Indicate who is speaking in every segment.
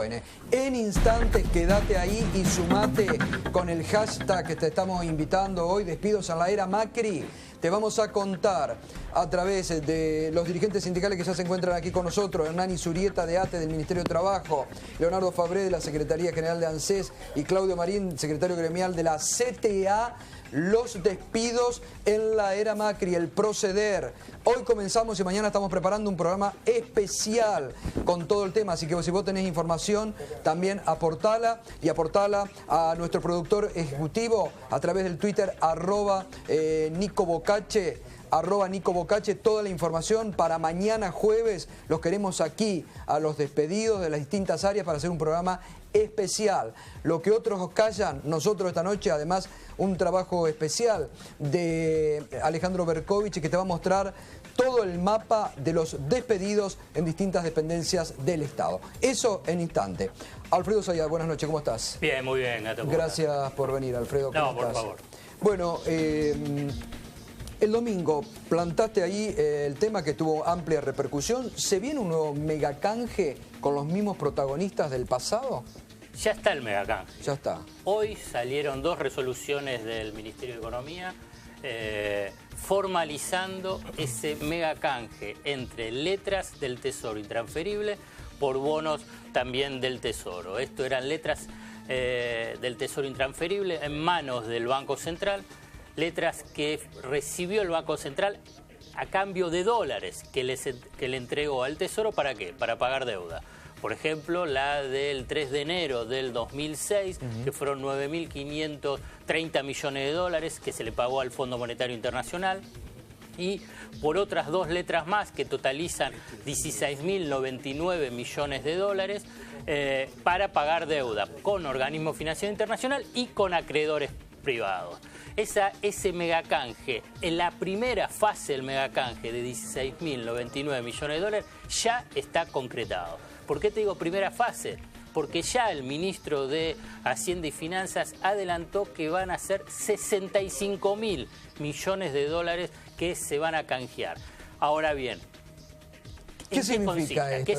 Speaker 1: En instantes, quédate ahí y sumate con el hashtag que te estamos invitando hoy, Despidos en la Era Macri. Te vamos a contar a través de los dirigentes sindicales que ya se encuentran aquí con nosotros, Hernán Zurieta de ATE del Ministerio de Trabajo, Leonardo Fabré de la Secretaría General de ANSES y Claudio Marín, secretario gremial de la CTA, los despidos en la era Macri, el proceder. Hoy comenzamos y mañana estamos preparando un programa especial con todo el tema, así que si vos tenés información, también aportala y aportala a nuestro productor ejecutivo a través del Twitter @Nico Bocache. @Nico Bocache, toda la información para mañana jueves. Los queremos aquí a los despedidos de las distintas áreas para hacer un programa especial. Lo que otros callan, nosotros esta noche, además, un trabajo especial de Alejandro Berkovich que te va a mostrar todo el mapa de los despedidos en distintas dependencias del Estado. Eso en instante. Alfredo Zayat, buenas noches, ¿cómo estás?
Speaker 2: Bien, muy bien.
Speaker 1: Gracias por venir, Alfredo.
Speaker 2: No, por favor.
Speaker 1: Bueno, el domingo plantaste ahí el tema que tuvo amplia repercusión. ¿Se viene un nuevo megacanje con los mismos protagonistas del pasado?
Speaker 2: Ya está el megacanje.
Speaker 1: Ya está.
Speaker 2: Hoy salieron 2 resoluciones del Ministerio de Economía formalizando ese megacanje entre letras del Tesoro intransferible por bonos también del Tesoro. Esto eran letras del Tesoro intransferible en manos del Banco Central, letras que recibió el Banco Central a cambio de dólares que le entregó al Tesoro. ¿Para qué? Para pagar deuda. Por ejemplo, la del 3 de enero del 2006, que fueron 9.530 millones de dólares que se le pagó al Fondo Monetario Internacional. Y por otras 2 letras más que totalizan 16.099 millones de dólares para pagar deuda con organismos financieros internacionales y con acreedores privados. Ese megacanje, en la primera fase del megacanje de 16.099 millones de dólares, ya está concretado. ¿Por qué te digo primera fase? Porque ya el ministro de Hacienda y Finanzas adelantó que van a ser 65.000 millones de dólares que se van a canjear. Ahora bien,
Speaker 1: ¿qué significa esto?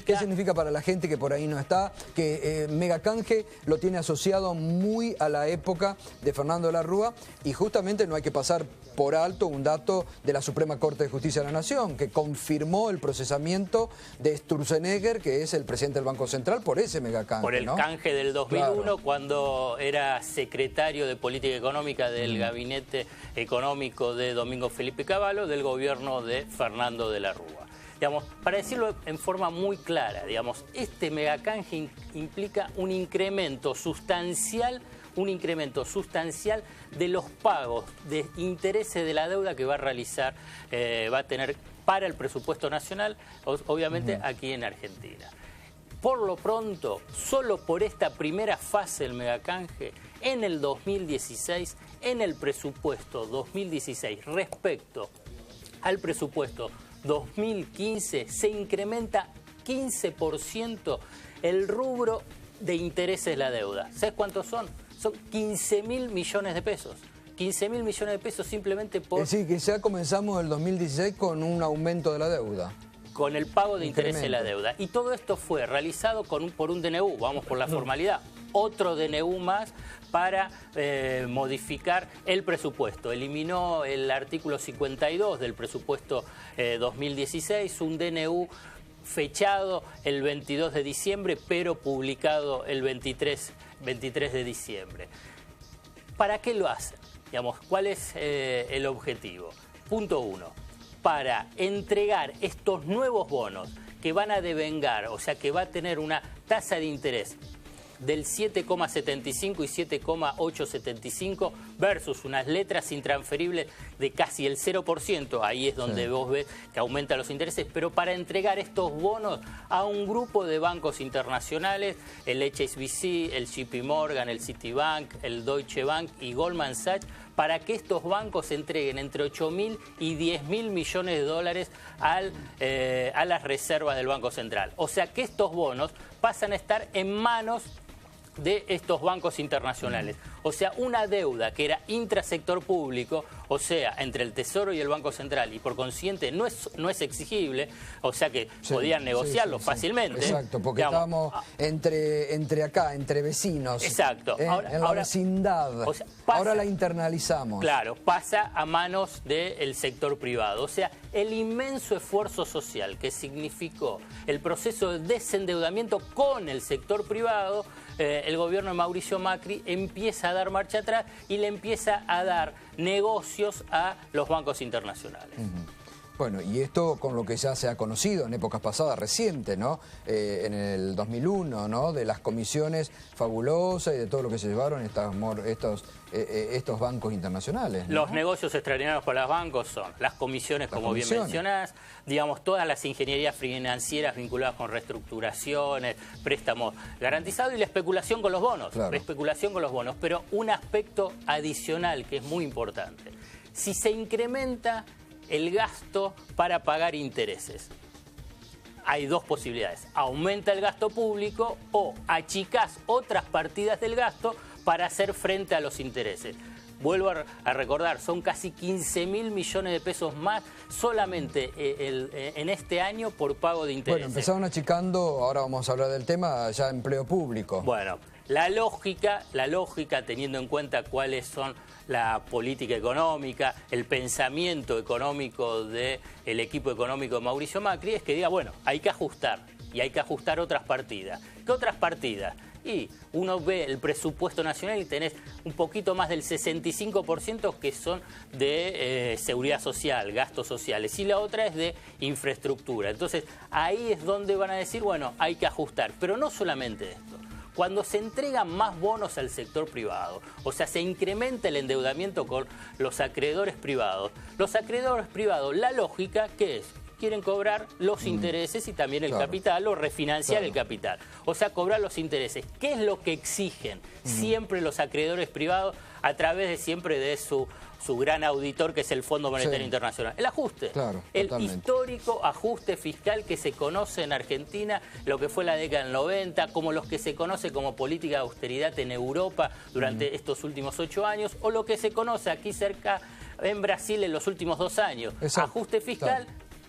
Speaker 1: ¿Qué significa para la gente que por ahí no está? Que megacanje lo tiene asociado muy a la época de Fernando de la Rúa y justamente no hay que pasar por alto un dato de la Suprema Corte de Justicia de la Nación que confirmó el procesamiento de Sturzenegger, que es el presidente del Banco Central, por ese megacanje.
Speaker 2: Por el canje del 2001, claro, cuando era secretario de Política Económica del Gabinete Económico de Domingo Felipe Cavallo, del gobierno de Fernando de la Rúa. Digamos, para decirlo en forma muy clara, digamos, este megacanje implica un incremento sustancial de los pagos de intereses de la deuda que va a realizar, va a tener para el presupuesto nacional, obviamente aquí en Argentina. Por lo pronto, solo por esta primera fase del megacanje, en el 2016, en el presupuesto 2016, respecto al presupuesto 2015, se incrementa 15% el rubro de intereses de la deuda. ¿Sabes cuántos son? Son 15.000 millones de pesos. 15.000 millones de pesos simplemente por...
Speaker 1: Es decir, que ya comenzamos el 2016 con un aumento de la deuda.
Speaker 2: Con el pago de intereses de la deuda. Y todo esto fue realizado por un DNU, vamos por la formalidad. Otro DNU más para modificar el presupuesto. Eliminó el artículo 52 del presupuesto 2016, un DNU fechado el 22 de diciembre, pero publicado el 23 de diciembre. ¿Para qué lo hacen? Digamos, ¿cuál es el objetivo? Punto 1. Para entregar estos nuevos bonos que van a devengar, o sea que va a tener una tasa de interés del 7,75 y 7,875 versus unas letras intransferibles de casi el 0%, ahí es donde vos ves que aumentan los intereses, pero para entregar estos bonos a un grupo de bancos internacionales, el HSBC, el JP Morgan, el Citibank, el Deutsche Bank y Goldman Sachs, para que estos bancos entreguen entre 8.000 y 10.000 millones de dólares a las reservas del Banco Central. O sea que estos bonos pasan a estar en manos de estos bancos internacionales. O sea, una deuda que era intrasector público, o sea, entre el Tesoro y el Banco Central, y por consiguiente no es exigible, o sea que podían negociarlo fácilmente.
Speaker 1: Exacto, porque estábamos entre acá, entre vecinos.
Speaker 2: Exacto.
Speaker 1: En la vecindad.
Speaker 2: O sea,
Speaker 1: ahora la internalizamos.
Speaker 2: Claro, pasa a manos del sector privado. O sea, el inmenso esfuerzo social que significó el proceso de desendeudamiento con el sector privado, el gobierno de Mauricio Macri empieza a dar marcha atrás y le empieza a dar negocios a los bancos internacionales.
Speaker 1: Bueno, y esto con lo que ya se ha conocido en épocas pasadas, recientes, ¿no? En el 2001, ¿no? De las comisiones fabulosas y de todo lo que se llevaron estos bancos internacionales, ¿no?
Speaker 2: Los negocios extraordinarios para los bancos son las comisiones, como bien mencionás, digamos, todas las ingenierías financieras vinculadas con reestructuraciones, préstamos garantizados y la especulación con los bonos.
Speaker 1: Claro.
Speaker 2: La especulación con los bonos, pero un aspecto adicional que es muy importante. Si se incrementa el gasto para pagar intereses, hay dos posibilidades: aumenta el gasto público o achicás otras partidas del gasto para hacer frente a los intereses. Vuelvo a recordar, son casi 15.000 millones de pesos más solamente en este año por pago de intereses.
Speaker 1: Bueno, empezaron achicando, ahora vamos a hablar del tema, ya empleo público.
Speaker 2: Bueno, la lógica teniendo en cuenta cuáles son la política económica, el pensamiento económico del equipo económico de Mauricio Macri, es que diga, bueno, hay que ajustar, y hay que ajustar otras partidas. ¿Qué otras partidas? Y uno ve el presupuesto nacional y tenés un poquito más del 65% que son de seguridad social, gastos sociales, y la otra es de infraestructura. Entonces, ahí es donde van a decir, bueno, hay que ajustar. Pero no solamente esto. Cuando se entregan más bonos al sector privado, o sea, se incrementa el endeudamiento con los acreedores privados. Los acreedores privados, la lógica, ¿qué es? Quieren cobrar los intereses y también el capital, o refinanciar el capital. O sea, cobrar los intereses. ¿Qué es lo que exigen siempre los acreedores privados a través de siempre de su gran auditor, que es el Fondo Monetario Internacional? El ajuste. El histórico ajuste fiscal que se conoce en Argentina, lo que fue la década del 90, como los que se conoce como política de austeridad en Europa durante estos últimos 8 años, o lo que se conoce aquí cerca en Brasil en los últimos 2 años. Ajuste fiscal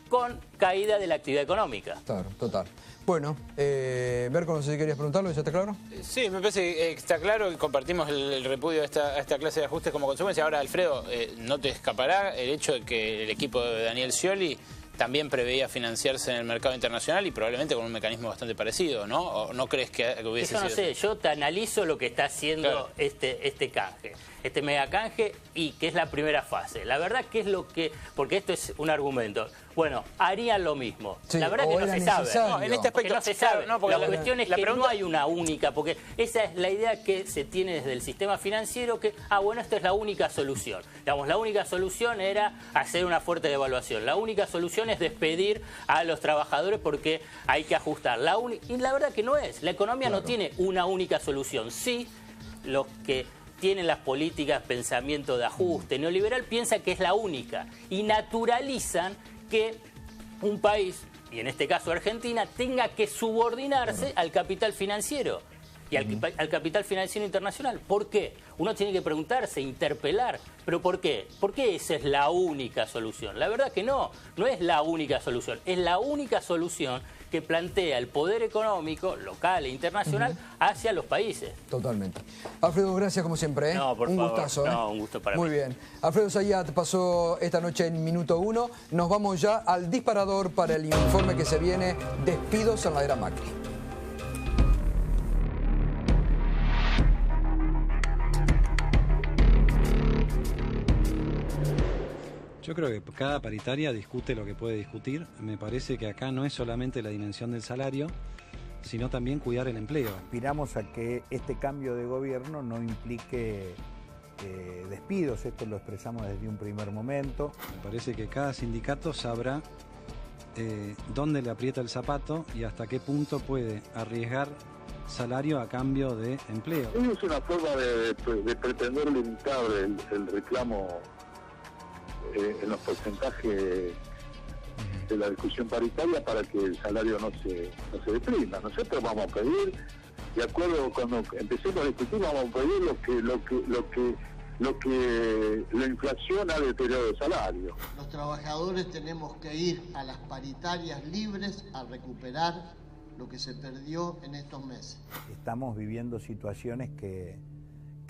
Speaker 2: con caída de la actividad económica.
Speaker 1: Claro, total. Bueno, Berco, no sé si querías preguntarlo, ¿ya está claro?
Speaker 3: Sí, me parece que está claro y compartimos el repudio a esta clase de ajustes como consecuencia. Ahora, Alfredo, no te escapará el hecho de que el equipo de Daniel Scioli también preveía financiarse en el mercado internacional y probablemente con un mecanismo bastante parecido, ¿no? ¿O no crees que hubiese sido?
Speaker 2: Yo no sé, yo te analizo lo que está haciendo este canje, este mega canje, y que es la primera fase. La verdad que es lo que, porque esto es un argumento, bueno, harían lo mismo.
Speaker 1: Sí,
Speaker 2: la verdad que no se sabe.
Speaker 3: No, en este aspecto
Speaker 2: no se sabe.
Speaker 3: No,
Speaker 2: la cuestión es que no hay una única, porque esa es la idea que se tiene desde el sistema financiero, que, bueno, esta es la única solución. Digamos, la única solución era hacer una fuerte devaluación. La única solución es despedir a los trabajadores porque hay que ajustar. Y la verdad que no es. La economía no tiene una única solución. Sí, los que tienen las políticas, pensamiento de ajuste neoliberal, piensan que es la única y naturalizan que un país, y en este caso Argentina, tenga que subordinarse al capital financiero y al capital financiero internacional. ¿Por qué? Uno tiene que preguntarse, interpelar, ¿pero por qué? ¿Por qué esa es la única solución? La verdad que no es la única solución, es la única solución que plantea el poder económico local e internacional hacia los países.
Speaker 1: Totalmente. Alfredo, gracias como siempre, ¿eh?
Speaker 2: No, por
Speaker 1: un
Speaker 2: favor.
Speaker 1: gustazo, ¿eh?
Speaker 2: No, un gusto para mí.
Speaker 1: Muy bien. Alfredo Zayat pasó esta noche en Minuto 1. Nos vamos ya al disparador para el informe que se viene, despidos en la era Macri.
Speaker 4: Yo creo que cada paritaria discute lo que puede discutir. Me parece que acá no es solamente la dimensión del salario, sino también cuidar el empleo.
Speaker 5: Aspiramos a que este cambio de gobierno no implique despidos, esto lo expresamos desde un primer momento.
Speaker 4: Me parece que cada sindicato sabrá dónde le aprieta el zapato y hasta qué punto puede arriesgar salario a cambio de empleo.
Speaker 6: Es una forma de pretender limitar el reclamo en los porcentajes de la discusión paritaria para que el salario no se deprima. Nosotros vamos a pedir de acuerdo, cuando empecemos a discutir vamos a pedir la inflación ha deteriorado el salario.
Speaker 7: Los trabajadores tenemos que ir a las paritarias libres a recuperar lo que se perdió en estos meses.
Speaker 5: Estamos viviendo situaciones que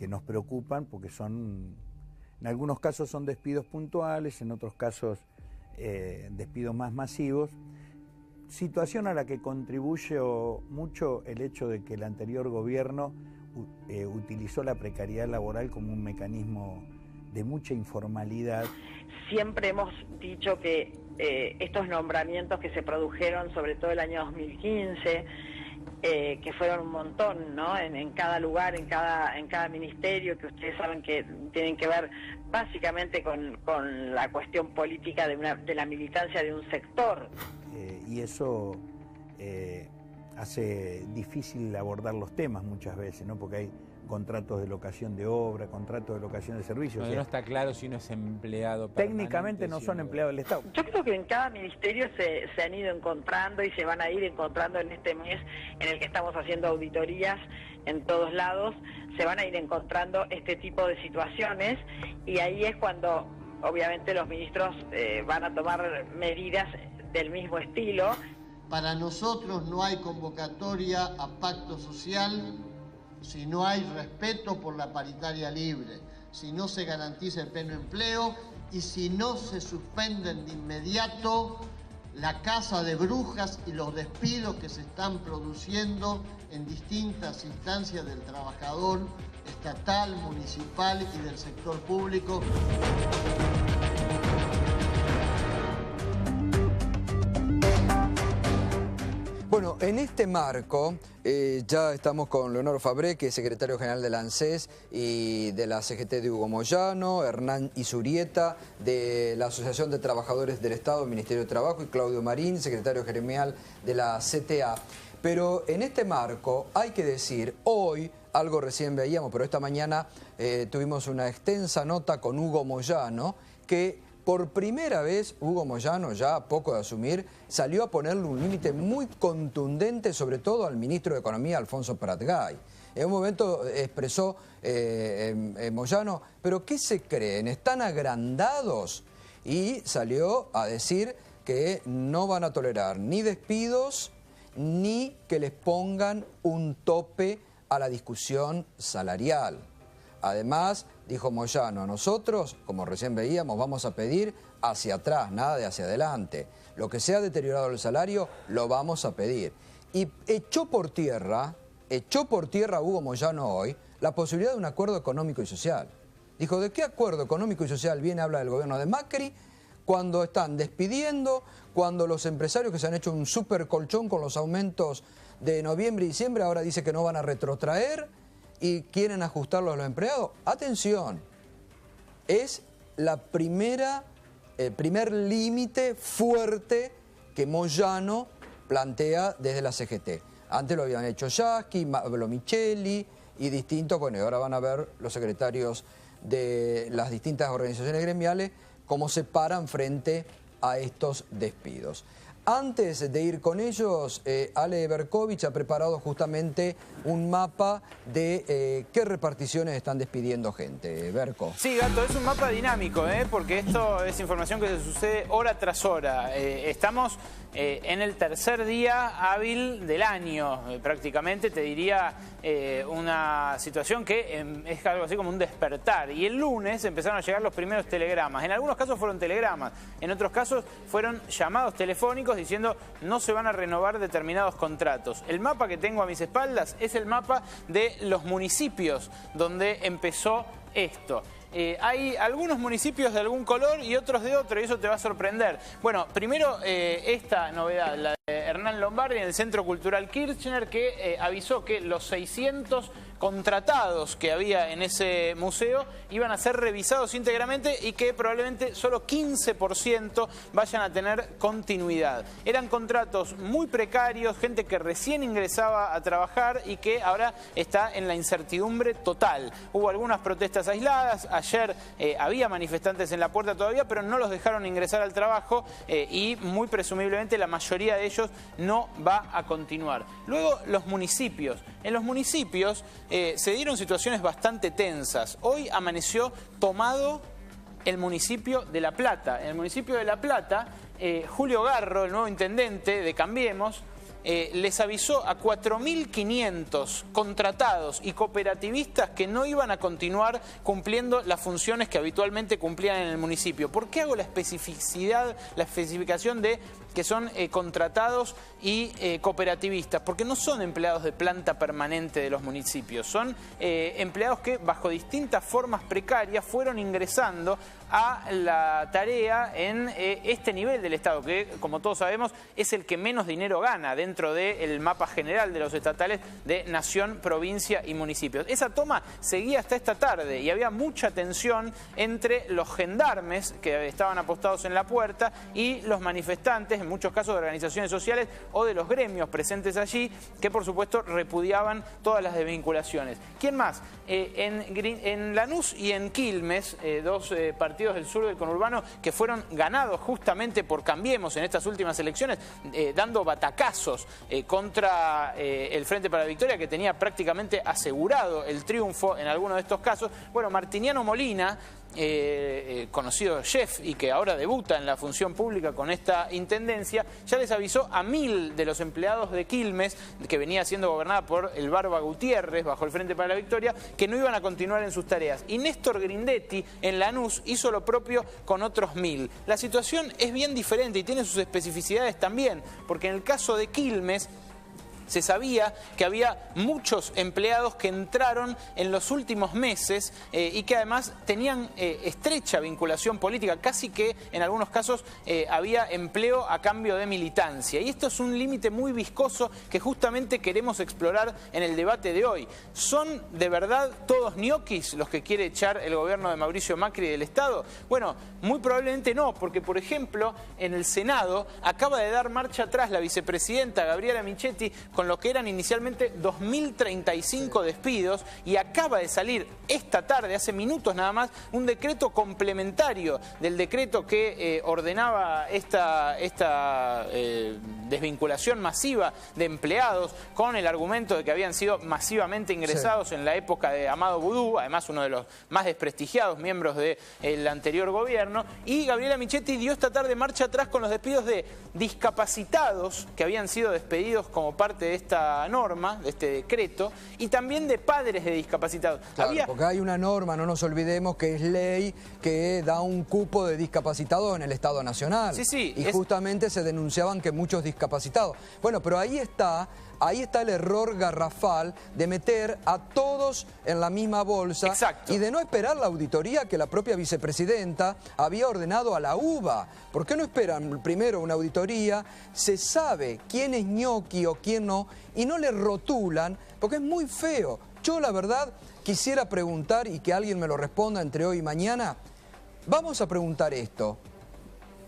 Speaker 5: nos preocupan porque son, en algunos casos son despidos puntuales, en otros casos despidos más masivos. Situación a la que contribuye mucho el hecho de que el anterior gobierno utilizó la precariedad laboral como un mecanismo de mucha informalidad.
Speaker 8: Siempre hemos dicho que estos nombramientos que se produjeron, sobre todo el año 2015, que fueron un montón, ¿no? En cada lugar, en cada ministerio, que ustedes saben que tienen que ver básicamente con la cuestión política de la militancia de un sector.
Speaker 5: Y eso hace difícil abordar los temas muchas veces, ¿no? Porque hay contratos de locación de obra, contratos de locación de servicios.
Speaker 9: No está claro si uno es empleado
Speaker 5: técnicamente no son empleados del Estado.
Speaker 8: Yo creo que en cada ministerio se han ido encontrando y se van a ir encontrando en este mes en el que estamos haciendo auditorías en todos lados, se van a ir encontrando este tipo de situaciones y ahí es cuando obviamente los ministros van a tomar medidas del mismo estilo.
Speaker 7: Para nosotros no hay convocatoria a pacto social si no hay respeto por la paritaria libre, si no se garantiza el pleno empleo y si no se suspenden de inmediato la caza de brujas y los despidos que se están produciendo en distintas instancias del trabajador estatal, municipal y del sector público.
Speaker 1: Bueno, en este marco ya estamos con Leonor Fabré, que es secretario general de la ANSES y de la CGT de Hugo Moyano, Hernán Izurieta de la Asociación de Trabajadores del Estado, Ministerio de Trabajo, y Claudio Marín, secretario gremial de la CTA. Pero en este marco hay que decir, hoy, algo recién veíamos, pero esta mañana tuvimos una extensa nota con Hugo Moyano, que por primera vez Hugo Moyano, ya a poco de asumir, salió a ponerle un límite muy contundente, sobre todo al ministro de Economía, Alfonso Prat-Gay. En un momento expresó Moyano, ¿pero qué se creen? ¿Están agrandados? Y salió a decir que no van a tolerar ni despidos, ni que les pongan un tope a la discusión salarial. Además, dijo Moyano, nosotros, como recién veíamos, vamos a pedir hacia atrás, nada de hacia adelante. Lo que se ha deteriorado el salario, lo vamos a pedir. Y echó por tierra Hugo Moyano hoy la posibilidad de un acuerdo económico y social. Dijo, ¿de qué acuerdo económico y social viene a hablar el gobierno de Macri cuando están despidiendo, cuando los empresarios que se han hecho un super colchón con los aumentos de noviembre y diciembre ahora dice que no van a retrotraer y quieren ajustarlo a los empleados? Atención, es el primer límite fuerte que Moyano plantea desde la CGT. Antes lo habían hecho Yasky, Pablo Micheli y distintos, bueno, y ahora van a ver los secretarios de las distintas organizaciones gremiales cómo se paran frente a estos despidos. Antes de ir con ellos, Ale Berkovich ha preparado justamente un mapa de qué reparticiones están despidiendo gente. Berko.
Speaker 3: Sí, Gato, es un mapa dinámico, porque esto es información que se sucede hora tras hora. Estamos en el tercer día hábil del año, prácticamente, te diría una situación que es algo así como un despertar. Y el lunes empezaron a llegar los primeros telegramas. En algunos casos fueron telegramas, en otros casos fueron llamados telefónicos diciendo no se van a renovar determinados contratos. El mapa que tengo a mis espaldas es el mapa de los municipios donde empezó esto. Hay algunos municipios de algún color y otros de otro, y eso te va a sorprender. Bueno, primero esta novedad, la de Hernán Lombardi en el Centro Cultural Kirchner, que avisó que los 600 contratados que había en ese museo iban a ser revisados íntegramente y que probablemente solo 15% vayan a tener continuidad. Eran contratos muy precarios, gente que recién ingresaba a trabajar y que ahora está en la incertidumbre total. Hubo algunas protestas aisladas, ayer había manifestantes en la puerta todavía, pero no los dejaron ingresar al trabajo y muy presumiblemente la mayoría de ellos no va a continuar. Luego, los municipios. En los municipios se dieron situaciones bastante tensas. Hoy amaneció tomado el municipio de La Plata. En el municipio de La Plata, Julio Garro, el nuevo intendente de Cambiemos, les avisó a 4.500 contratados y cooperativistas que no iban a continuar cumpliendo las funciones que habitualmente cumplían en el municipio. ¿Por qué hago la especificación de que son contratados y cooperativistas? Porque no son empleados de planta permanente de los municipios, son empleados que bajo distintas formas precarias fueron ingresando a la tarea en este nivel del Estado, que como todos sabemos es el que menos dinero gana dentro del mapa general de los estatales de nación, provincia y municipios. Esa toma seguía hasta esta tarde y había mucha tensión entre los gendarmes que estaban apostados en la puerta y los manifestantes, en muchos casos de organizaciones sociales o de los gremios presentes allí, que por supuesto repudiaban todas las desvinculaciones. ¿Quién más? En Lanús y en Quilmes, dos partidos del sur del conurbano que fueron ganados justamente por Cambiemos en estas últimas elecciones, dando batacazos contra el Frente para la Victoria, que tenía prácticamente asegurado el triunfo en alguno de estos casos. Bueno, Martiniano Molina, conocido chef y que ahora debuta en la función pública con esta intendencia, ya les avisó a 1.000 de los empleados de Quilmes, que venía siendo gobernada por el Barba Gutiérrez bajo el Frente para la Victoria, que no iban a continuar en sus tareas. Y Néstor Grindetti en Lanús hizo lo propio con otros 1.000. La situación es bien diferente y tiene sus especificidades también, porque en el caso de Quilmes se sabía que había muchos empleados que entraron en los últimos meses y que además tenían estrecha vinculación política, casi que en algunos casos había empleo a cambio de militancia. Y esto es un límite muy viscoso que justamente queremos explorar en el debate de hoy. ¿Son de verdad todos ñoquis los que quiere echar el gobierno de Mauricio Macri del Estado? Bueno, muy probablemente no, porque por ejemplo en el Senado acaba de dar marcha atrás la vicepresidenta Gabriela Michetti con lo que eran inicialmente 2.035 despidos y acaba de salir esta tarde, hace minutos nada más, un decreto complementario del decreto que ordenaba esta desvinculación masiva de empleados con el argumento de que habían sido masivamente ingresados en la época de Amado Boudou, además uno de los más desprestigiados miembros del anterior gobierno, y Gabriela Michetti dio esta tarde marcha atrás con los despidos de discapacitados que habían sido despedidos como parte de esta norma, de este decreto, y también de padres de discapacitados.
Speaker 1: Claro, porque hay una norma, no nos olvidemos, que es ley que da un cupo de discapacitados en el Estado Nacional.
Speaker 3: Sí, sí.
Speaker 1: Y justamente se denunciaban que muchos discapacitados. Bueno, pero ahí está el error garrafal de meter a todos en la misma bolsa.
Speaker 3: Exacto.
Speaker 1: Y de no esperar la auditoría que la propia vicepresidenta había ordenado a la UBA. ¿Por qué no esperan primero una auditoría? Se sabe quién es ñoqui o quién no y no le rotulan, porque es muy feo. Yo la verdad quisiera preguntar y que alguien me lo responda entre hoy y mañana. Vamos a preguntar esto.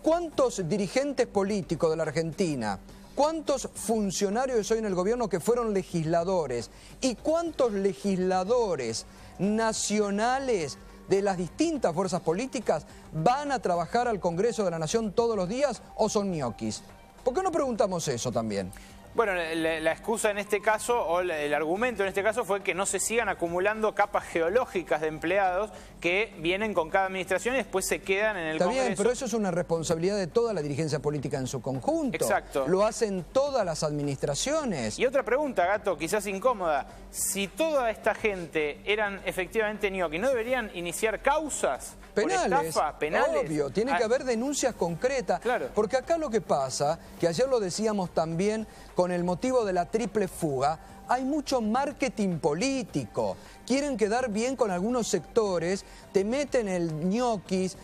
Speaker 1: ¿Cuántos dirigentes políticos de la Argentina, cuántos funcionarios hoy en el gobierno que fueron legisladores y cuántos legisladores nacionales de las distintas fuerzas políticas van a trabajar al Congreso de la Nación todos los días o son ñoquis? ¿Por qué no preguntamos eso también?
Speaker 3: Bueno, la excusa en este caso, o el argumento en este caso, fue que no se sigan acumulando capas geológicas de empleados que vienen con cada administración y después se quedan en el Congreso.
Speaker 1: Está bien, pero eso es una responsabilidad de toda la dirigencia política en su conjunto.
Speaker 3: Exacto.
Speaker 1: Lo hacen todas las administraciones.
Speaker 3: Y otra pregunta, Gato, quizás incómoda. Si toda esta gente eran efectivamente ñoqui, ¿no deberían iniciar causas?
Speaker 1: Penales,
Speaker 3: por estafa, penales.
Speaker 1: Obvio, tiene que haber denuncias concretas.
Speaker 3: Claro.
Speaker 1: Porque acá lo que pasa, que ayer lo decíamos también con el motivo de la triple fuga, hay mucho marketing político. Quieren quedar bien con algunos sectores, te meten el ñoquis,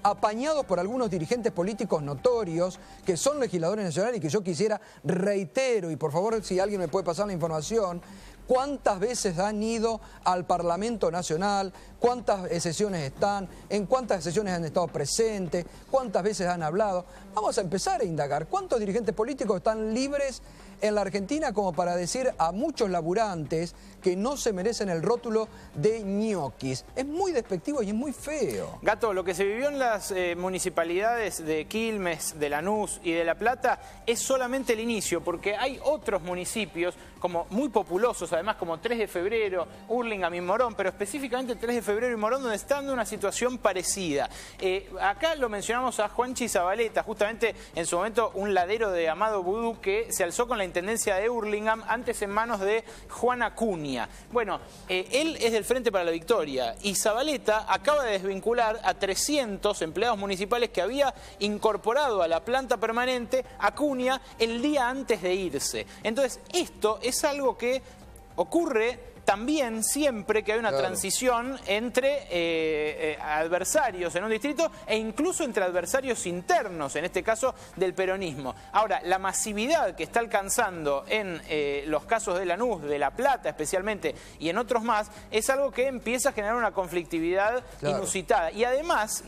Speaker 1: apañados por algunos dirigentes políticos notorios, que son legisladores nacionales y que yo quisiera, reitero, y por favor si alguien me puede pasar la información, ¿Cuántas veces han ido al Parlamento Nacional? ¿Cuántas sesiones están? ¿En cuántas sesiones han estado presentes? ¿Cuántas veces han hablado? Vamos a empezar a indagar. ¿Cuántos dirigentes políticos están libres en la Argentina como para decir a muchos laburantes que no se merecen el rótulo de ñoquis? Es muy despectivo y es muy feo.
Speaker 3: Gato, lo que se vivió en las municipalidades de Quilmes, de Lanús y de La Plata es solamente el inicio, porque hay otros municipios como muy populosos, además, como 3 de Febrero, Hurlingham y Morón, pero específicamente 3 de Febrero y Morón, donde están en una situación parecida. Acá lo mencionamos a Juanchi Zabaleta, justamente en su momento un ladero de Amado Vudú que se alzó con la intendencia de Hurlingham, antes en manos de Juan Acuña. Bueno, él es del Frente para la Victoria y Zabaleta acaba de desvincular a 300 empleados municipales que había incorporado a la planta permanente Acuña el día antes de irse. Entonces, esto es algo que ocurre también siempre que hay una transición entre adversarios en un distrito e incluso entre adversarios internos, en este caso del peronismo. Ahora, la masividad que está alcanzando en los casos de Lanús, de La Plata especialmente, y en otros más, es algo que empieza a generar una conflictividad inusitada. Y además,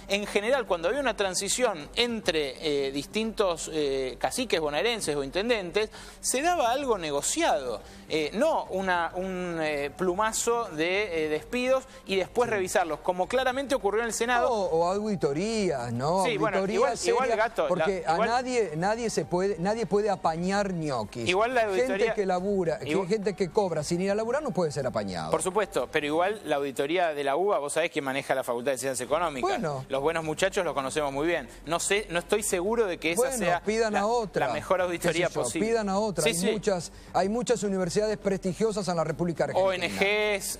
Speaker 3: en general, cuando hay una transición entre distintos caciques bonaerenses o intendentes, se daba algo negociado, no un plumazo de despidos y después revisarlos, como claramente ocurrió en el Senado.
Speaker 1: O auditorías, ¿no?
Speaker 3: Sí, bueno, igual Gato.
Speaker 1: Porque nadie puede apañar ñoquis.
Speaker 3: Igual la auditoría...
Speaker 1: Gente que labura, gente que cobra sin ir a laburar no puede ser apañado.
Speaker 3: Por supuesto, pero igual la auditoría de la UBA, vos sabés que maneja la Facultad de Ciencias Económicas.
Speaker 1: Bueno.
Speaker 3: Los buenos muchachos los conocemos muy bien. No estoy seguro de que esa sea la mejor auditoría posible.
Speaker 1: Pidan a otra. Hay muchas universidades prestigiosas en la República Argentina.
Speaker 3: ONGs,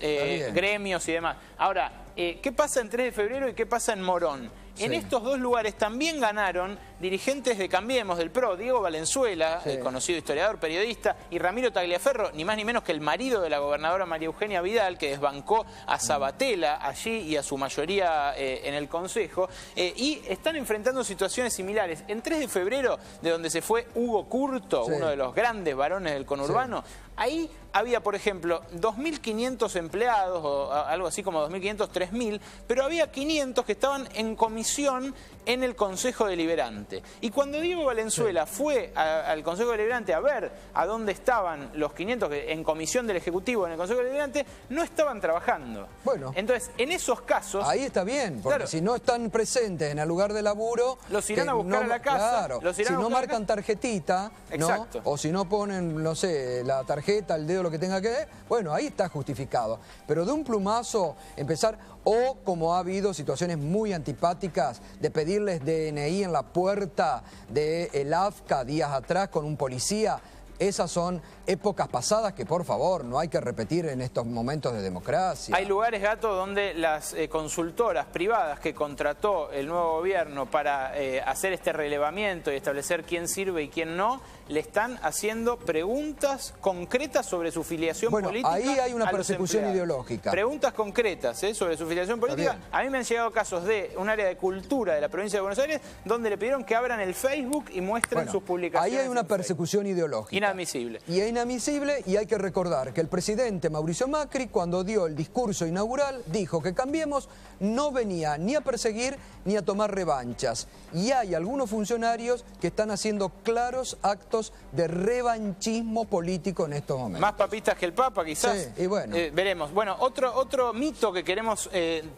Speaker 3: gremios y demás. Ahora, ¿qué pasa en 3 de Febrero y qué pasa en Morón? En estos dos lugares también ganaron dirigentes de Cambiemos, del PRO, Diego Valenzuela, conocido historiador, periodista, y Ramiro Tagliaferro, ni más ni menos que el marido de la gobernadora María Eugenia Vidal, que desbancó a Sabatella allí y a su mayoría en el Consejo, y están enfrentando situaciones similares. En 3 de Febrero, de donde se fue Hugo Curto, uno de los grandes varones del conurbano, ahí había, por ejemplo, 2.500 empleados, o algo así como 2.500, 3.000, pero había 500 que estaban en comisión en el Consejo Deliberante. Y cuando Diego Valenzuela fue al Consejo Deliberante a ver a dónde estaban los 500 que en comisión del Ejecutivo en el Consejo Deliberante, no estaban trabajando. Bueno. Entonces, en esos casos...
Speaker 1: Ahí está bien, porque si no están presentes en el lugar de laburo...
Speaker 3: Los irán a buscar a la casa.
Speaker 1: Claro, si no marcan tarjetita, ¿no? O si no ponen, no sé, la tarjeta, el dedo, lo que tenga que ver, bueno, ahí está justificado. Pero de un plumazo empezar, o como ha habido situaciones muy antipáticas de pedirles DNI en la puerta del AFCA días atrás con un policía, esas son épocas pasadas que, por favor, no hay que repetir en estos momentos de democracia.
Speaker 3: Hay lugares, Gato, donde las consultoras privadas que contrató el nuevo gobierno para hacer este relevamiento y establecer quién sirve y quién no, le están haciendo preguntas concretas sobre su filiación política.
Speaker 1: Ahí hay una persecución ideológica.
Speaker 3: Preguntas concretas sobre su filiación política. A mí me han llegado casos de un área de cultura de la provincia de Buenos Aires donde le pidieron que abran el Facebook y muestren sus publicaciones.
Speaker 1: Ahí hay una persecución ideológica.
Speaker 3: Inadmisible.
Speaker 1: Y es inadmisible, y hay que recordar que el presidente Mauricio Macri, cuando dio el discurso inaugural, dijo que Cambiemos no venía ni a perseguir ni a tomar revanchas. Y hay algunos funcionarios que están haciendo claros actos de revanchismo político en estos momentos.
Speaker 3: Más papistas que el Papa, quizás.
Speaker 1: Sí, y bueno.
Speaker 3: Veremos. Bueno, otro mito que queremos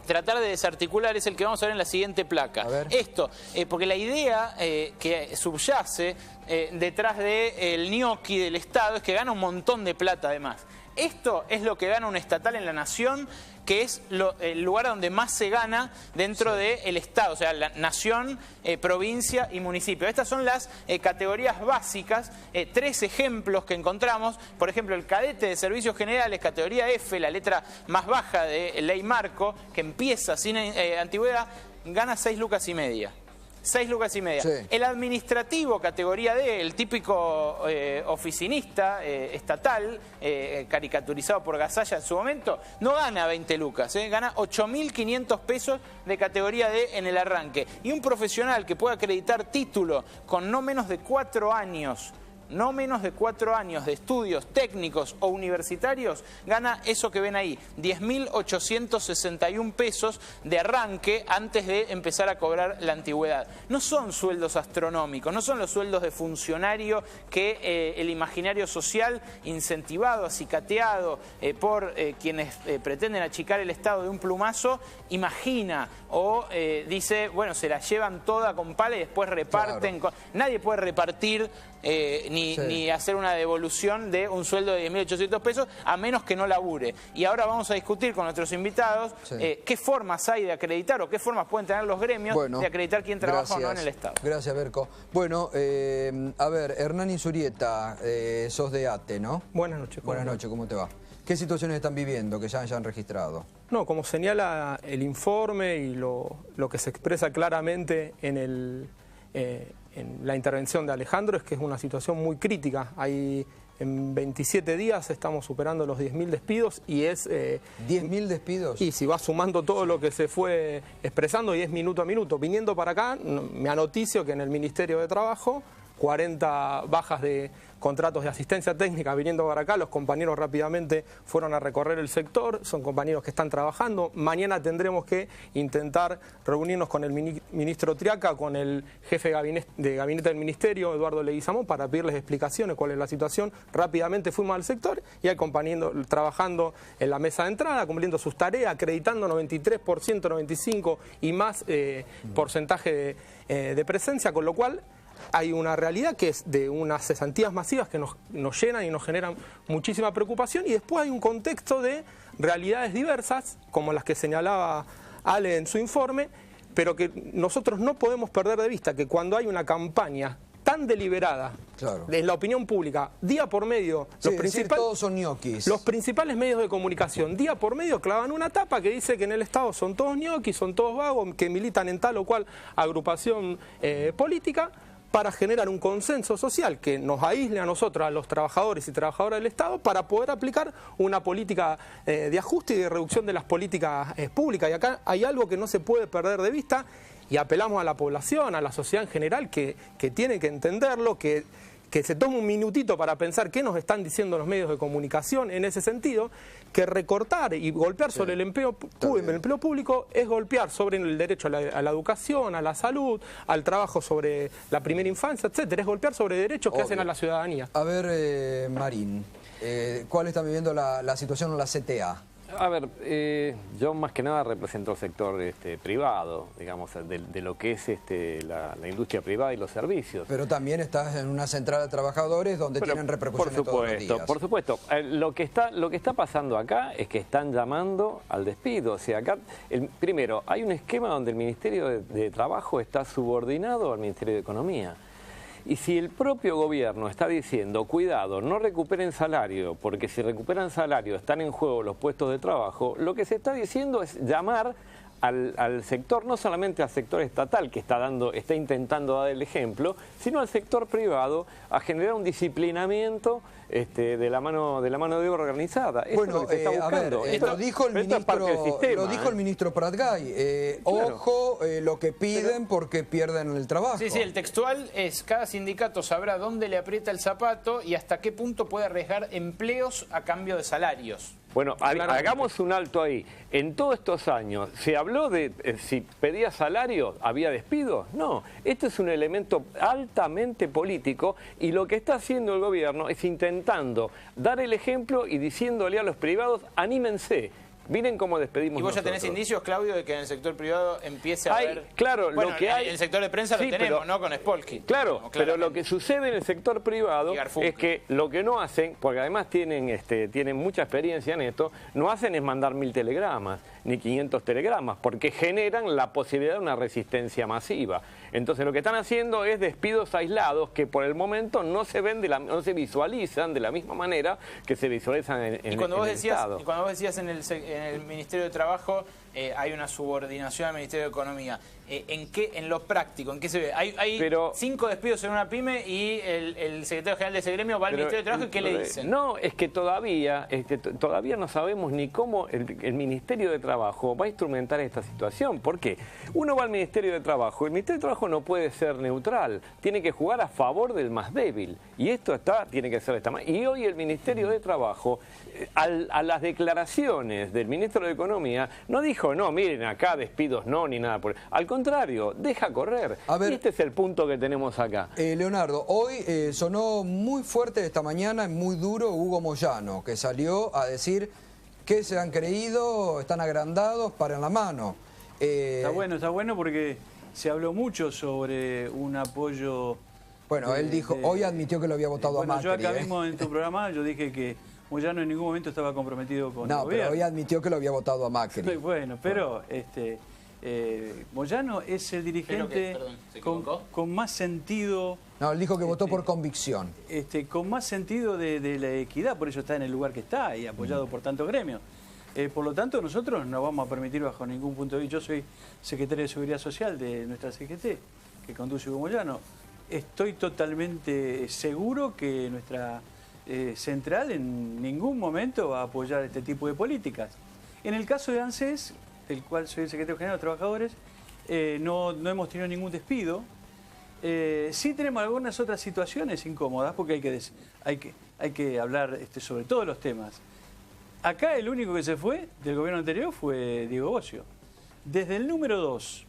Speaker 3: tratar de desarticular es el que vamos a ver en la siguiente placa.
Speaker 1: A ver.
Speaker 3: Esto, porque la idea que subyace detrás del ñoqui del Estado es que gana un montón de plata además. Esto es lo que gana un estatal en la nación, que es el lugar donde más se gana dentro del Estado, o sea, la nación, provincia y municipio. Estas son las categorías básicas, 3 ejemplos que encontramos. Por ejemplo, el cadete de servicios generales, categoría F, la letra más baja de ley marco, que empieza sin antigüedad, gana 6 lucas y media. 6 lucas y media. Sí. El administrativo, categoría D, el típico oficinista estatal, caricaturizado por Gasalla en su momento, no gana 20 lucas, gana 8.500 pesos de categoría D en el arranque. Y un profesional que pueda acreditar título con no menos de 4 años no menos de 4 años de estudios técnicos o universitarios, gana eso que ven ahí, 10.861 pesos de arranque antes de empezar a cobrar la antigüedad. No son sueldos astronómicos, no son los sueldos de funcionario que el imaginario social, incentivado, acicateado por quienes pretenden achicar el Estado de un plumazo, imagina o dice, bueno, se la llevan toda con pala y después reparten. Claro. Nadie puede repartir ni hacer una devolución de un sueldo de 10.800 pesos a menos que no labure. Y ahora vamos a discutir con nuestros invitados qué formas hay de acreditar o qué formas pueden tener los gremios de acreditar quién trabaja o no en el Estado.
Speaker 1: Gracias, Berco. Bueno, a ver, Hernán Insurieta, sos de ATE, ¿no?
Speaker 10: Buenas noches.
Speaker 1: Buenas noches, ¿cómo te va? ¿Qué situaciones están viviendo que ya hayan registrado?
Speaker 10: No, como señala el informe y lo que se expresa claramente en la intervención de Alejandro, es que es una situación muy crítica. En 27 días estamos superando los 10.000 despidos y es...
Speaker 1: ¿10.000 despidos?
Speaker 10: Y si va sumando todo lo que se fue expresando y es minuto a minuto. Viniendo para acá, me anoticio que en el Ministerio de Trabajo, 40 bajas de contratos de asistencia técnica viniendo para acá, los compañeros rápidamente fueron a recorrer el sector, son compañeros que están trabajando. Mañana tendremos que intentar reunirnos con el ministro Triaca, con el jefe de gabinete del ministerio, Eduardo Leguizamón, para pedirles explicaciones cuál es la situación. Rápidamente fuimos al sector y hay compañeros trabajando en la mesa de entrada, cumpliendo sus tareas, acreditando 93%, 95% y más porcentaje de presencia, con lo cual hay una realidad que es de unas cesantías masivas que nos llenan y nos generan muchísima preocupación, y después hay un contexto de realidades diversas, como las que señalaba Ale en su informe, pero que nosotros no podemos perder de vista que cuando hay una campaña tan deliberada en la opinión pública, día por medio,
Speaker 1: todos son ñoquis.
Speaker 10: Los principales medios de comunicación, día por medio, clavan una tapa que dice que en el Estado son todos ñoquis, son todos vagos, que militan en tal o cual agrupación política, para generar un consenso social que nos aísle a nosotros, a los trabajadores y trabajadoras del Estado, para poder aplicar una política de ajuste y de reducción de las políticas públicas. Y acá hay algo que no se puede perder de vista, y apelamos a la población, a la sociedad en general, que tiene que entenderlo, que se tome un minutito para pensar qué nos están diciendo los medios de comunicación en ese sentido, que recortar y golpear sobre el empleo público es golpear sobre el derecho a la educación, a la salud, al trabajo sobre la primera infancia, etcétera. Es golpear sobre derechos que hacen a la ciudadanía.
Speaker 1: A ver, Marín, ¿cuál está viviendo la situación en la CTA?
Speaker 11: A ver, yo más que nada represento el sector privado, digamos, de lo que es la industria privada y los servicios.
Speaker 1: Pero también estás en una central de trabajadores donde tienen repercusiones todos los días.
Speaker 11: Por supuesto. Lo que está pasando acá es que están llamando al despido. O sea, acá, primero, hay un esquema donde el Ministerio de Trabajo está subordinado al Ministerio de Economía. Y si el propio gobierno está diciendo, cuidado, no recuperen salario, porque si recuperan salario están en juego los puestos de trabajo, lo que se está diciendo es llamar al sector, no solamente al sector estatal que está intentando dar el ejemplo, sino al sector privado a generar un disciplinamiento de la mano de obra organizada.
Speaker 1: Bueno, es lo que se está buscando. A ver, lo dijo el ministro Pratgay. Ojo lo que piden porque pierden el trabajo.
Speaker 3: Sí, el textual es: cada sindicato sabrá dónde le aprieta el zapato y hasta qué punto puede arriesgar empleos a cambio de salarios.
Speaker 11: Bueno, hagamos un alto ahí. En todos estos años, ¿se habló de si pedía salario, había despidos? No, esto es un elemento altamente político, y lo que está haciendo el gobierno es intentando dar el ejemplo y diciéndole a los privados, anímense. Miren cómo despedimos.
Speaker 3: ¿Y vos
Speaker 11: nosotros?
Speaker 3: Ya tenés indicios, Claudio, de que en el sector privado empiece a haber...
Speaker 11: Claro,
Speaker 3: bueno,
Speaker 11: lo que hay...
Speaker 3: en el sector de prensa lo tenemos, ¿no? Con Spolsky.
Speaker 11: Claro, pero lo que sucede en el sector privado es que lo que no hacen, porque además tienen mucha experiencia en esto, no hacen es mandar 1000 telegramas, ni 500 telegramas, porque generan la posibilidad de una resistencia masiva. Entonces lo que están haciendo es despidos aislados que por el momento no se ven, no se visualizan de la misma manera que se visualizan en el Estado.
Speaker 3: Y cuando vos decías en el Ministerio de Trabajo hay una subordinación al Ministerio de Economía, ¿en lo práctico, en qué se ve? Hay 5 despidos en una pyme y el secretario general de ese gremio va al Ministerio de Trabajo, ¿y qué le dicen?
Speaker 11: No, es que todavía no sabemos ni cómo el Ministerio de Trabajo va a instrumentar esta situación. ¿Por qué? Uno va al Ministerio de Trabajo, el Ministerio de Trabajo trabajo no puede ser neutral, tiene que jugar a favor del más débil. Y esto tiene que ser de esta manera. Y hoy el Ministerio de Trabajo, a las declaraciones del Ministro de Economía, no dijo, no, miren, acá despidos no, ni nada por... Al contrario, deja correr.
Speaker 1: A ver,
Speaker 11: y este es el punto que tenemos acá.
Speaker 1: Leonardo, hoy sonó muy fuerte esta mañana, muy duro, Hugo Moyano, que salió a decir que se han creído, están agrandados, paran la mano.
Speaker 12: Está bueno porque se habló mucho sobre un apoyo...
Speaker 1: Bueno, él dijo, hoy admitió que lo había votado a Macri.
Speaker 12: Yo acá mismo en tu programa yo dije que Moyano en ningún momento estaba comprometido con el gobierno.
Speaker 1: No, pero hoy admitió que lo había votado a Macri.
Speaker 12: Bueno, pero Moyano es el dirigente con más sentido...
Speaker 1: No, él dijo que votó por convicción.
Speaker 12: Con más sentido de la equidad, por eso está en el lugar que está y apoyado por tantos gremios. Por lo tanto, nosotros no vamos a permitir bajo ningún punto de vista. Yo soy secretario de Seguridad Social de nuestra CGT, que conduce Hugo Moyano. Estoy totalmente seguro que nuestra central en ningún momento va a apoyar este tipo de políticas. En el caso de ANSES, del cual soy el secretario general de Trabajadores, no hemos tenido ningún despido. Sí tenemos algunas otras situaciones incómodas, porque hay que hablar sobre todos los temas. Acá el único que se fue del gobierno anterior fue Diego Bocio. Desde el número 2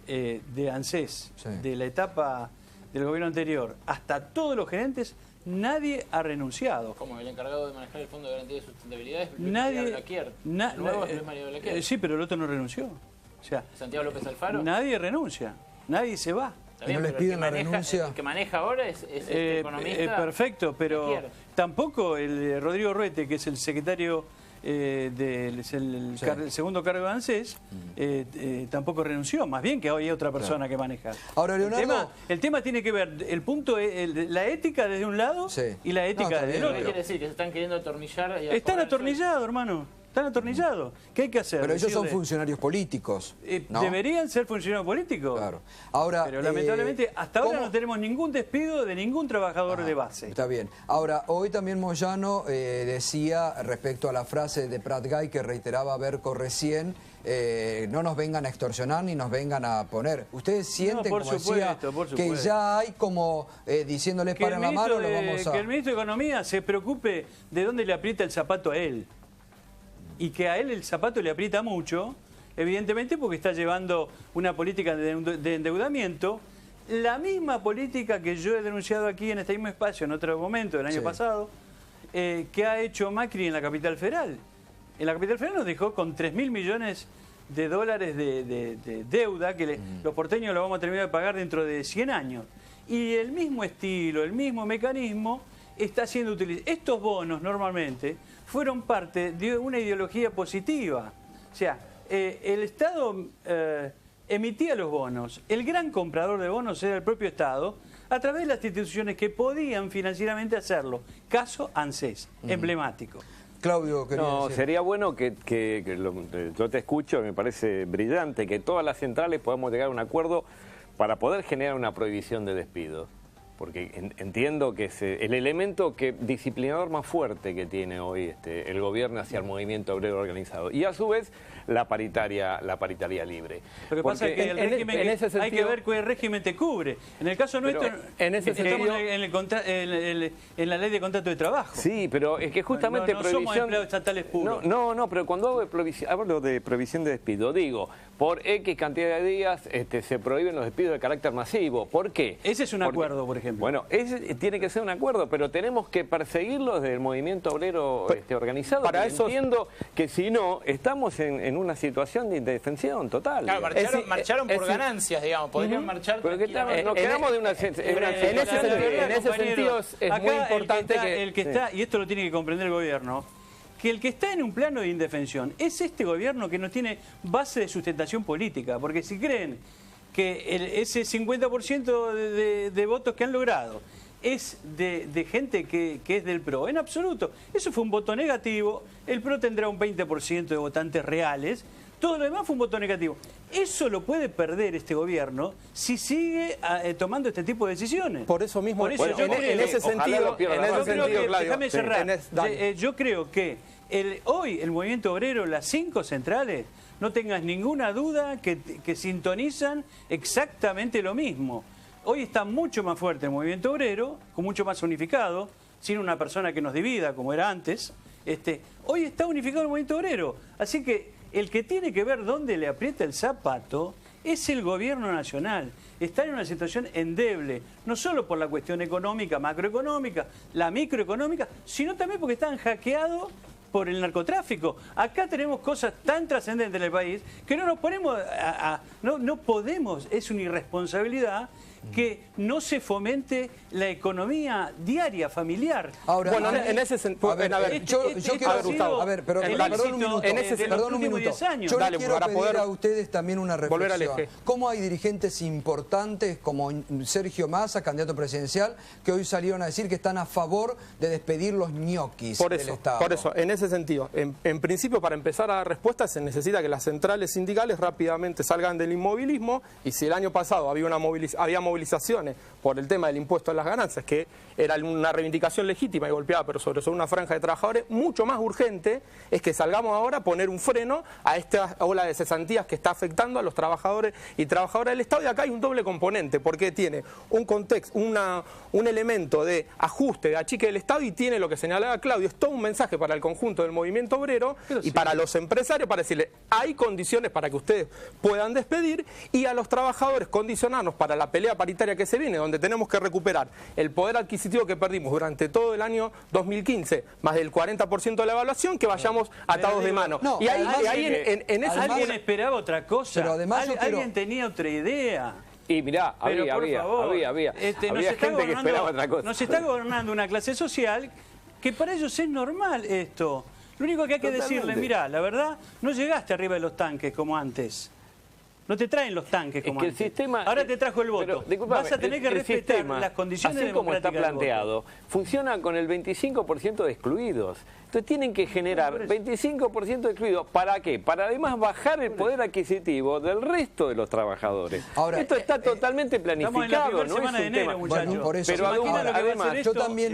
Speaker 12: de ANSES, sí, de la etapa del gobierno anterior, hasta todos los gerentes, nadie ha renunciado.
Speaker 3: Como el encargado de manejar el Fondo de Garantía de Sustentabilidad es
Speaker 12: nadie,
Speaker 3: Blaquier. Es Mario Blaquier.
Speaker 12: Sí, pero el otro no renunció. O sea,
Speaker 3: Santiago López Alfaro.
Speaker 12: Nadie renuncia, nadie se va.
Speaker 1: ¿Y no les piden la renuncia?
Speaker 3: El que maneja ahora es este economista.
Speaker 12: Perfecto, pero Blaquier. Tampoco el Rodrigo Ruete, que es el secretario el segundo cargo de ANSES, tampoco renunció, más bien que hoy hay otra persona que maneja.
Speaker 1: Ahora, Leonardo,
Speaker 12: el tema tiene que ver, el punto es la ética desde un lado y la ética desde el otro.
Speaker 3: ¿Qué quiere decir? Que se están queriendo atornillar.
Speaker 12: Están atornillados, hermano. Están atornillados. ¿Qué hay que hacer?
Speaker 1: Pero ellos son funcionarios políticos, ¿no?
Speaker 12: Deberían ser funcionarios políticos.
Speaker 1: Claro. Ahora,
Speaker 12: pero lamentablemente hasta ahora no tenemos ningún despido de ningún trabajador de base.
Speaker 1: Está bien. Ahora, hoy también Moyano decía respecto a la frase de Prat Gay que reiteraba Berco recién, no nos vengan a extorsionar ni nos vengan a poner. ¿Ustedes sienten, como decía, que ya hay como diciéndoles paren la mano, lo vamos a...
Speaker 12: Que el ministro de Economía se preocupe de dónde le aprieta el zapato a él. Y que a él el zapato le aprieta mucho, evidentemente porque está llevando una política de endeudamiento, la misma política que yo he denunciado aquí en este mismo espacio en otro momento del año pasado, que ha hecho Macri en la Capital Federal. En la Capital Federal nos dejó con 3.000 millones de dólares de deuda que los porteños lo vamos a terminar de pagar dentro de 100 años. Y el mismo estilo, el mismo mecanismo está siendo utilizado. Estos bonos normalmente fueron parte de una ideología positiva. O sea, el Estado emitía los bonos. El gran comprador de bonos era el propio Estado, a través de las instituciones que podían financieramente hacerlo. Caso ANSES, emblemático.
Speaker 1: Claudio,
Speaker 11: no, sería bueno que yo te escucho, me parece brillante, que todas las centrales podamos llegar a un acuerdo para poder generar una prohibición de despido. Porque entiendo que es el elemento disciplinador más fuerte que tiene hoy el gobierno hacia el movimiento obrero organizado. Y a su vez, la paritaria libre.
Speaker 12: Lo que pasa es que el régimen hay que ver qué régimen te cubre. En el caso nuestro, estamos en la ley de contrato de trabajo.
Speaker 11: Sí, pero es que justamente
Speaker 12: no somos empleados estatales puros.
Speaker 11: No, pero cuando hablo de prohibición de despido, digo, por X cantidad de días se prohíben los despidos de carácter masivo. ¿Por qué?
Speaker 12: Ese es un acuerdo, por ejemplo.
Speaker 11: Bueno, ese tiene que ser un acuerdo, pero tenemos que perseguirlos desde el movimiento obrero organizado.
Speaker 10: Para eso
Speaker 11: entiendo que si no, estamos en una situación de indefensión total.
Speaker 3: Claro, marcharon por ganancias, digamos. Podrían marchar.
Speaker 11: Pero nos quedamos de una...
Speaker 10: En ese sentido es muy importante
Speaker 12: el que está, y esto lo tiene que comprender el gobierno, que el que está en un plano de indefensión es este gobierno que no tiene base de sustentación política, porque si creen que ese 50% de votos que han logrado es de gente que es del PRO, en absoluto. Eso fue un voto negativo, el PRO tendrá un 20% de votantes reales, todo lo demás fue un voto negativo. Eso lo puede perder este gobierno si sigue tomando este tipo de decisiones.
Speaker 10: Por eso mismo, en ese sentido,
Speaker 12: déjame cerrar. Yo creo que hoy el movimiento obrero, las 5 centrales, no tengas ninguna duda que sintonizan exactamente lo mismo. Hoy está mucho más fuerte el movimiento obrero, mucho más unificado, sin una persona que nos divida como era antes. Hoy está unificado el movimiento obrero. Así que el que tiene que ver dónde le aprieta el zapato es el gobierno nacional. Está en una situación endeble, no solo por la cuestión económica, macroeconómica, la microeconómica, sino también porque están hackeados por el narcotráfico. Acá tenemos cosas tan trascendentes en el país que no nos ponemos no podemos, es una irresponsabilidad que no se fomente la economía diaria, familiar.
Speaker 10: Ahora, bueno, en ese sentido,
Speaker 1: yo quiero, Gustavo, pero perdón un minuto. Yo les quiero pedir a ustedes también una reflexión. ¿Cómo hay dirigentes importantes como Sergio Massa, candidato presidencial, que hoy salieron a decir que están a favor de despedir los ñoquis del Estado?
Speaker 10: Por eso, en ese sentido, en principio, para empezar a dar respuesta, se necesita que las centrales sindicales rápidamente salgan del inmovilismo, y si el año pasado había movilizaciones por el tema del impuesto a las ganancias, que era una reivindicación legítima y golpeada, pero sobre una franja de trabajadores, mucho más urgente es que salgamos ahora a poner un freno a esta ola de cesantías que está afectando a los trabajadores y trabajadoras del Estado. Y acá hay un doble componente, porque tiene un contexto, un elemento de ajuste, de achique del Estado, y tiene lo que señalaba Claudio, es todo un mensaje para el conjunto del movimiento obrero y para los empresarios, para decirle, hay condiciones para que ustedes puedan despedir, y a los trabajadores condicionarnos para la pelea paritaria que se viene, donde tenemos que recuperar el poder adquisitivo que perdimos durante todo el año 2015, más del 40% de la evaluación, que vayamos atados de mano.
Speaker 12: No,
Speaker 10: y alguien
Speaker 12: esperaba otra cosa,
Speaker 1: pero además
Speaker 12: alguien tenía otra idea.
Speaker 11: Y mirá, había gente que esperaba otra cosa.
Speaker 12: Nos está gobernando una clase social que para ellos es normal esto. Lo único que hay que decirle, mirá, la verdad, no llegaste arriba de los tanques como antes. No te traen los tanques como antes. Ahora te trajo el voto. Vas a tener que respetar las condiciones
Speaker 11: así como está
Speaker 12: democráticas
Speaker 11: planteado, funciona con el 25% de excluidos. Entonces tienen que generar 25% de excluidos. ¿Para qué? Para además bajar el poder adquisitivo del resto de los trabajadores.
Speaker 1: Ahora,
Speaker 11: esto está totalmente planificado, no es un tema.
Speaker 1: Bueno, por eso.
Speaker 11: Pero además,
Speaker 1: yo también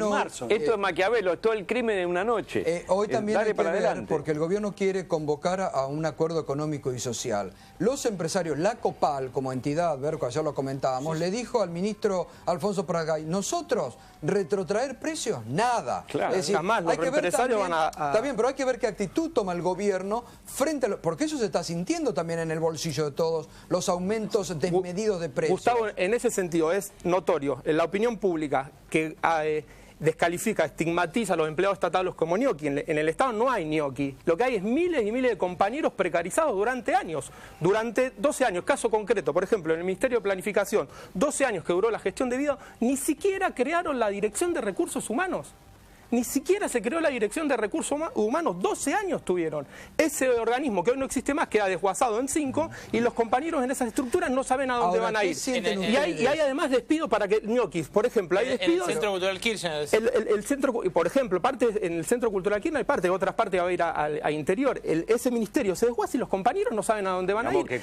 Speaker 11: esto es Maquiavelo, es todo el crimen en una noche.
Speaker 1: Hoy también hay que ver, porque el gobierno quiere convocar a un acuerdo económico y social. Los empresarios, la COPAL como entidad, Berco, ayer lo comentábamos, le dijo al ministro Alfonso Pratgay, nosotros retrotraer precios, nada.
Speaker 10: Claro, es decir, jamás los empresarios van a...
Speaker 1: Está bien, pero hay que ver qué actitud toma el gobierno frente a porque eso se está sintiendo también en el bolsillo de todos, los aumentos desmedidos de precios.
Speaker 10: Gustavo, en ese sentido es notorio en la opinión pública que descalifica, estigmatiza a los empleados estatales como ñoqui. En el Estado no hay ñoqui. Lo que hay es miles y miles de compañeros precarizados durante años, durante 12 años. Caso concreto, por ejemplo, en el Ministerio de Planificación, 12 años que duró la gestión de vida, ni siquiera crearon la Dirección de Recursos Humanos. Ni siquiera se creó la Dirección de Recursos Humanos, 12 años tuvieron. Ese organismo que hoy no existe más queda desguazado en 5 y los compañeros en esas estructuras no saben a dónde van a ir. Y hay además despidos para que ñoquis, por ejemplo, hay despidos...
Speaker 3: El Centro Cultural Kirchner.
Speaker 10: El centro, por ejemplo, en el Centro Cultural Kirchner hay parte, otras partes va a ir a interior. Ese ministerio se desguaza y los compañeros no saben a dónde van a ir.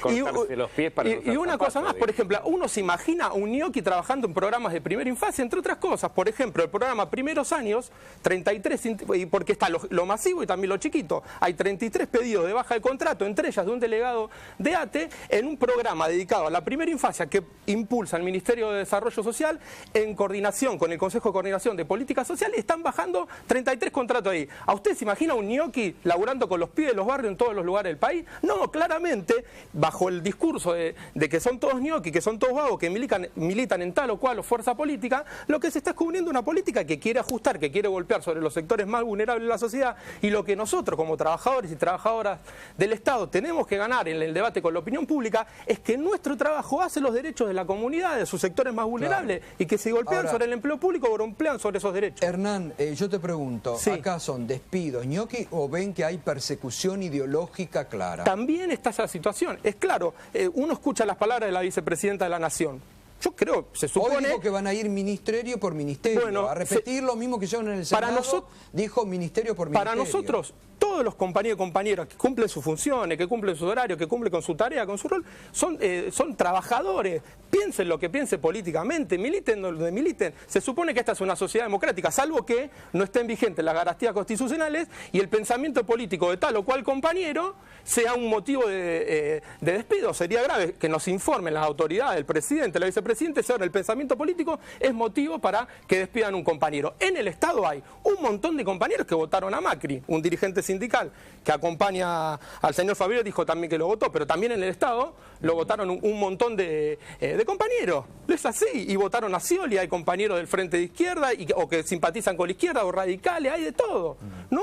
Speaker 10: Y una cosa más, por ejemplo, uno se imagina un ñoqui trabajando en programas de primera infancia, entre otras cosas. Por ejemplo, el programa Primeros Años, 33, porque está lo masivo y también lo chiquito. Hay 33 pedidos de baja de contrato, entre ellas de un delegado de ATE, en un programa dedicado a la primera infancia que impulsa el Ministerio de Desarrollo Social en coordinación con el Consejo de Coordinación de Políticas Sociales. Están bajando 33 contratos ahí. ¿A usted se imagina un ñoqui laburando con los pibes de los barrios en todos los lugares del país? No, claramente, bajo el discurso de que son todos ñoqui, que son todos vagos, que militan en tal o cual fuerza política, lo que se está descubriendo una política que quiere ajustar, que quiere golpear sobre los sectores más vulnerables de la sociedad, y lo que nosotros como trabajadores y trabajadoras del Estado tenemos que ganar en el debate con la opinión pública es que nuestro trabajo hace los derechos de la comunidad, de sus sectores más vulnerables, y que si golpean sobre el empleo público, golpean sobre esos derechos.
Speaker 1: Hernán, yo te pregunto, ¿acá son despidos ñoqui o ven que hay persecución ideológica clara?
Speaker 10: También está esa situación. Es claro, uno escucha las palabras de la vicepresidenta de la Nación, Yo creo, se supone...
Speaker 1: Hoy dijo que van a ir ministerio por ministerio,
Speaker 10: bueno,
Speaker 1: a repetir lo mismo que hicieron en el Senado, dijo ministerio por ministerio.
Speaker 10: Para nosotros, todos los compañeros y compañeras que cumplen sus funciones, que cumplen su horario, que cumplen con su tarea, con su rol, son trabajadores. Piensen lo que piensen políticamente, militen donde militen. Se supone que esta es una sociedad democrática, salvo que no estén vigentes las garantías constitucionales y el pensamiento político de tal o cual compañero sea un motivo de despido. Sería grave que nos informen las autoridades, el presidente, la vicepresidenta, si ahora el pensamiento político es motivo para que despidan un compañero. En el Estado hay un montón de compañeros que votaron a Macri, un dirigente sindical que acompaña al señor Fabio dijo también que lo votó, pero también en el Estado lo votaron un montón de compañeros. Es así, y votaron a Scioli, hay compañeros del Frente de Izquierda o que simpatizan con la izquierda o radicales, hay de todo. No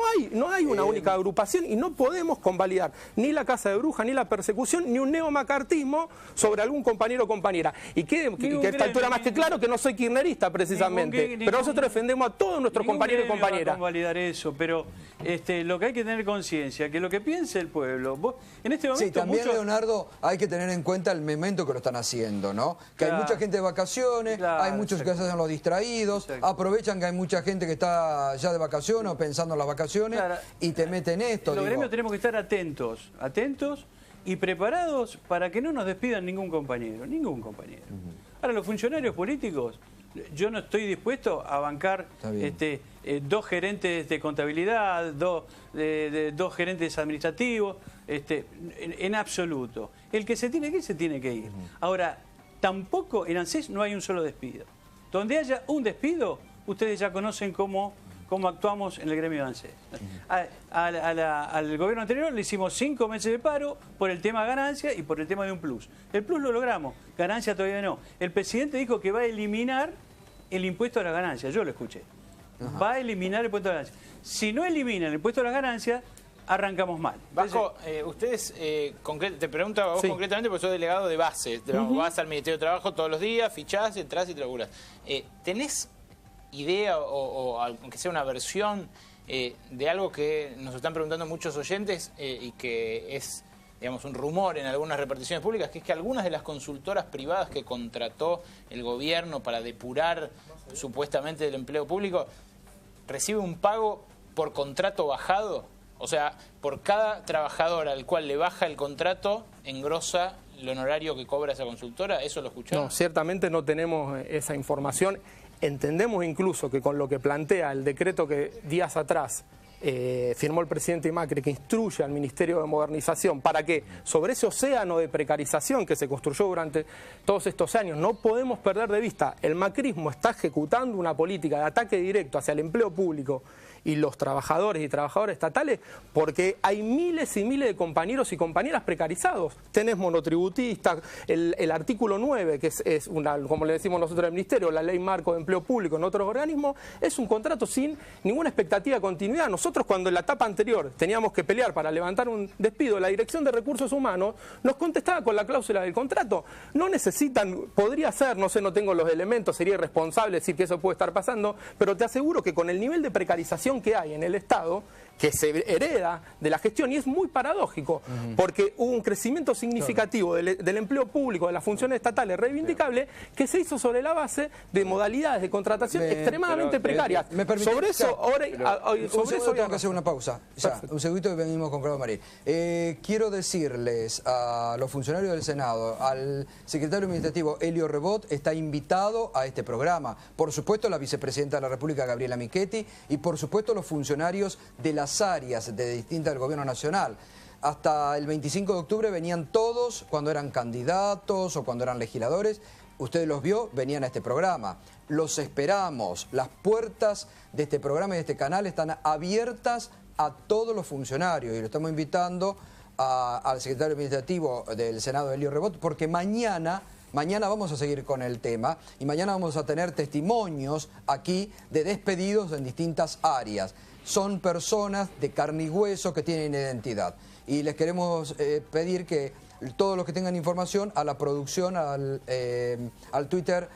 Speaker 10: hay una única agrupación y no podemos convalidar ni la casa de bruja, ni la persecución, ni un neomacartismo sobre algún compañero o compañera. Y que a esta altura más que claro que no soy kirchnerista precisamente, pero nosotros defendemos a todos nuestros compañeros y compañeras.
Speaker 12: Va a convalidar eso, pero lo que hay que tener conciencia, que lo que piense el pueblo, en este momento...
Speaker 1: Sí, también Leonardo, hay que tener en cuenta el momento que lo están haciendo, ¿no? Que hay mucha gente de vacaciones, hay muchos que se hacen los distraídos, aprovechan que hay mucha gente que está ya de vacaciones o pensando en las vacaciones y te meten esto.
Speaker 12: Los gremios tenemos que estar atentos y preparados para que no nos despidan ningún compañero. Ahora, los funcionarios políticos, yo no estoy dispuesto a bancar dos gerentes de contabilidad, dos gerentes administrativos, en absoluto. El que se tiene que ir, se tiene que ir. Ahora, tampoco en ANSES no hay un solo despido. Donde haya un despido, ustedes ya conocen cómo actuamos en el gremio de ANSES. Al gobierno anterior le hicimos 5 meses de paro por el tema ganancia y por el tema de un plus. El plus lo logramos, ganancia todavía no. El presidente dijo que va a eliminar el impuesto a la ganancia, yo lo escuché. Va a eliminar el impuesto a la ganancia. Si no eliminan el impuesto a la ganancia, arrancamos mal.
Speaker 3: Vasco, ustedes, te pregunto a vos concretamente porque sos delegado de base. Vas al Ministerio de Trabajo todos los días, fichás, entrás y te laburás. ¿Tenés idea o aunque sea una versión de algo que nos están preguntando muchos oyentes y que es, digamos, un rumor en algunas reparticiones públicas, que es que algunas de las consultoras privadas que contrató el gobierno para depurar supuestamente del empleo público recibe un pago por contrato bajado? O sea, por cada trabajador al cual le baja el contrato, engrosa el honorario que cobra esa consultora. ¿Eso lo escucharon?
Speaker 10: No, ciertamente no tenemos esa información. Entendemos incluso que con lo que plantea el decreto que días atrás firmó el presidente Macri, que instruye al Ministerio de Modernización para que sobre ese océano de precarización que se construyó durante todos estos años, no podemos perder de vista, el macrismo está ejecutando una política de ataque directo hacia el empleo público y los trabajadores y trabajadoras estatales, porque hay miles y miles de compañeros y compañeras precarizados. Tenés monotributistas, el artículo 9, que es una, como le decimos nosotros al Ministerio, la Ley Marco de Empleo Público en otros organismos, es un contrato sin ninguna expectativa de continuidad. Nosotros, cuando en la etapa anterior teníamos que pelear para levantar un despido, la Dirección de Recursos Humanos nos contestaba con la cláusula del contrato. No necesitan, podría ser, no sé, no tengo los elementos, sería irresponsable decir que eso puede estar pasando, pero te aseguro que con el nivel de precarización que hay en el Estado, que se hereda de la gestión, y es muy paradójico, porque hubo un crecimiento significativo del empleo público, de las funciones estatales reivindicables, que se hizo sobre la base de modalidades de contratación extremadamente precarias. Sobre eso,
Speaker 1: tengo que hacer una pausa. Un segundito y venimos con Claudio Marín. Quiero decirles a los funcionarios del Senado, al secretario administrativo Elio Rebot, está invitado a este programa. Por supuesto, la vicepresidenta de la República, Gabriela Michetti, y por supuesto los funcionarios de las áreas distintas del gobierno nacional. Hasta el 25 de octubre venían todos cuando eran candidatos o cuando eran legisladores. Ustedes los vio, venían a este programa. Los esperamos. Las puertas de este programa y de este canal están abiertas a todos los funcionarios y lo estamos invitando al secretario administrativo del Senado, Elio Rebot, porque mañana vamos a seguir con el tema y mañana vamos a tener testimonios aquí de despedidos en distintas áreas. Son personas de carne y hueso que tienen identidad. Y les queremos pedir que todos los que tengan información a la producción, al Twitter,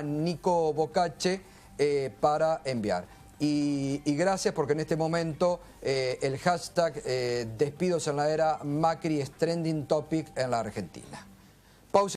Speaker 1: @NicoBocache, para enviar. Y gracias porque en este momento el hashtag despidos en la era Macri es trending topic en la Argentina. Pausa.